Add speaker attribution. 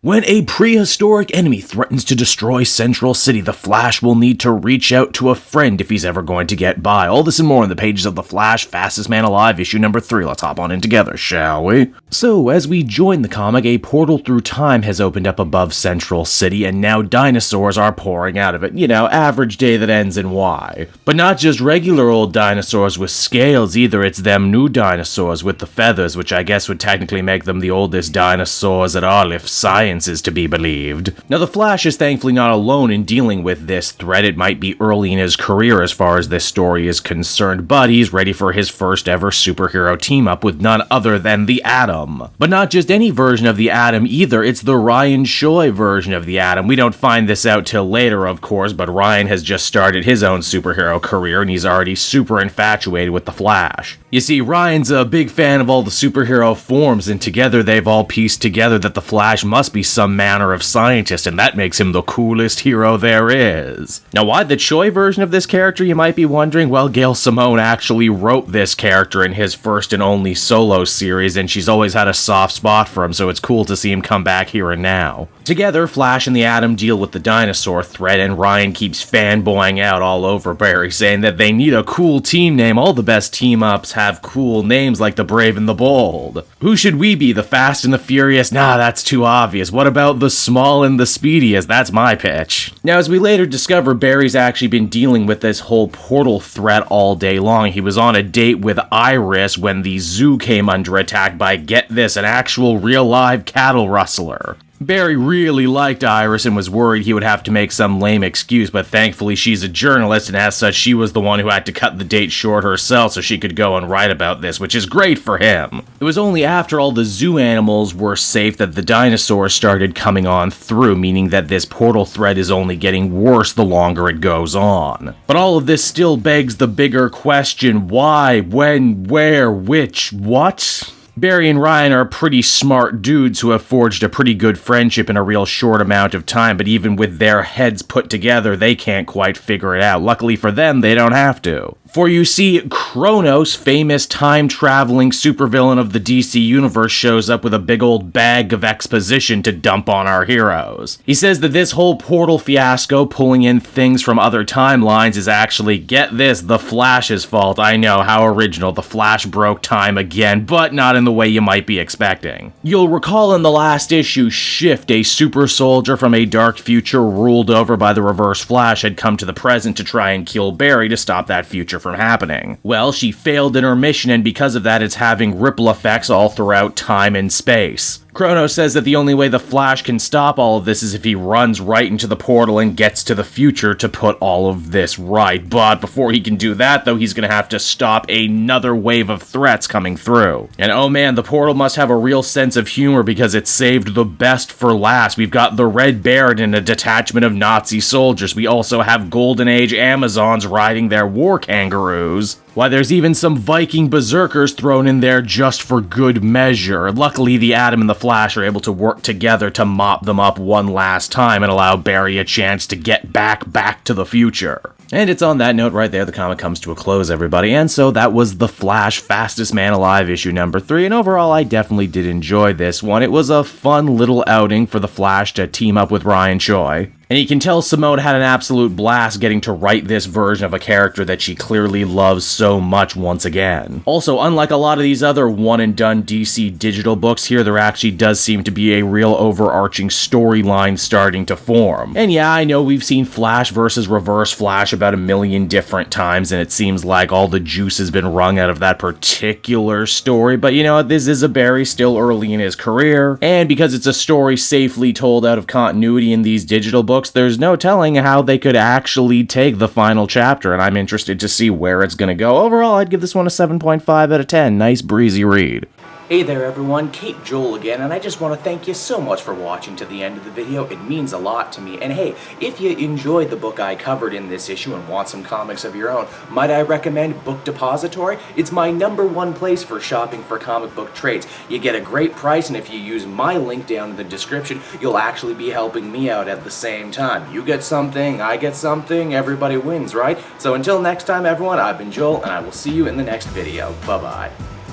Speaker 1: When a prehistoric enemy threatens to destroy Central City, the Flash will need to reach out to a friend if he's ever going to get by. All this and more in the pages of The Flash, Fastest Man Alive, issue number 3. Let's hop on in together, shall we? So, as we join the comic, a portal through time has opened up above Central City, and now dinosaurs are pouring out of it. You know, average day that ends in Y. But not just regular old dinosaurs with scales either, it's them new dinosaurs with the feathers, which I guess would technically make them the oldest dinosaurs at all if science is to be believed. Now, the Flash is thankfully not alone in dealing with this threat. It might be early in his career as far as this story is concerned, but he's ready for his first ever superhero team-up with none other than the Atom. But not just any version of the Atom either, it's the Ryan Choi version of the Atom. We don't find this out till later, of course, but Ryan has just started his own superhero career, and he's already super infatuated with the Flash. You see, Ryan's a big fan of all the superhero forms, and together they've all pieced together that the Flash must be some manner of scientist, and that makes him the coolest hero there is. Now, why the Choi version of this character, you might be wondering? Well, Gail Simone actually wrote this character in his first and only solo series, and she's always had a soft spot for him, so it's cool to see him come back here and now. Together, Flash and the Atom deal with the dinosaur threat, and Ryan keeps fanboying out all over Barry, saying that they need a cool team name. All the best team-ups have cool names like the Brave and the Bold. Who should we be, the Fast and the Furious? Nah, that's too obvious. What about the Small and the Speediest? That's my pitch. Now, as we later discover, Barry's actually been dealing with this whole portal threat all day long. He was on a date with Iris when the zoo came under attack by, get this, an actual real live cattle rustler. Barry really liked Iris and was worried he would have to make some lame excuse, but thankfully she's a journalist, and as such she was the one who had to cut the date short herself so she could go and write about this, which is great for him. It was only after all the zoo animals were safe that the dinosaurs started coming on through, meaning that this portal threat is only getting worse the longer it goes on. But all of this still begs the bigger question: why, when, where, which, what? Barry and Ryan are pretty smart dudes who have forged a pretty good friendship in a real short amount of time, but even with their heads put together, they can't quite figure it out. Luckily for them, they don't have to. For you see, Kronos, famous time-traveling supervillain of the DC Universe, shows up with a big old bag of exposition to dump on our heroes. He says that this whole portal fiasco, pulling in things from other timelines, is actually, get this, the Flash's fault. I know, how original, the Flash broke time again, but not in the way you might be expecting. You'll recall in the last issue, Shift, a super soldier from a dark future ruled over by the Reverse Flash, had come to the present to try and kill Barry to stop that future from happening. Well, she failed in her mission, and because of that, it's having ripple effects all throughout time and space. Kronos says that the only way the Flash can stop all of this is if he runs right into the portal and gets to the future to put all of this right. But before he can do that, though, he's gonna have to stop another wave of threats coming through. And oh man, the portal must have a real sense of humor because it saved the best for last. We've got the Red Baron and a detachment of Nazi soldiers. We also have Golden Age Amazons riding their war kangaroos. Why, there's even some Viking berserkers thrown in there just for good measure. Luckily, the Atom and the Flash are able to work together to mop them up one last time and allow Barry a chance to get back to the future. And it's on that note right there the comic comes to a close, everybody. And so that was The Flash, Fastest Man Alive, issue number 3. And overall, I definitely did enjoy this one. It was a fun little outing for the Flash to team up with Ryan Choi. And you can tell Simone had an absolute blast getting to write this version of a character that she clearly loves so much once again. Also, unlike a lot of these other one-and-done DC digital books here, there actually does seem to be a real overarching storyline starting to form. And yeah, I know we've seen Flash versus Reverse Flash about a million different times, and it seems like all the juice has been wrung out of that particular story, but you know what, this is a Barry still early in his career, and because it's a story safely told out of continuity in these digital books, there's no telling how they could actually take the final chapter, and I'm interested to see where it's going to go. Overall, I'd give this one a 7.5 out of 10. Nice, breezy read. Hey there everyone, Kate Joel again, and I just want to thank you so much for watching to the end of the video. It means a lot to me. And hey, if you enjoyed the book I covered in this issue and want some comics of your own, might I recommend Book Depository? It's my #1 place for shopping for comic book trades. You get a great price, and if you use my link down in the description, you'll actually be helping me out at the same time. You get something, I get something, everybody wins, right? So until next time everyone, I've been Joel, and I will see you in the next video. Bye-bye.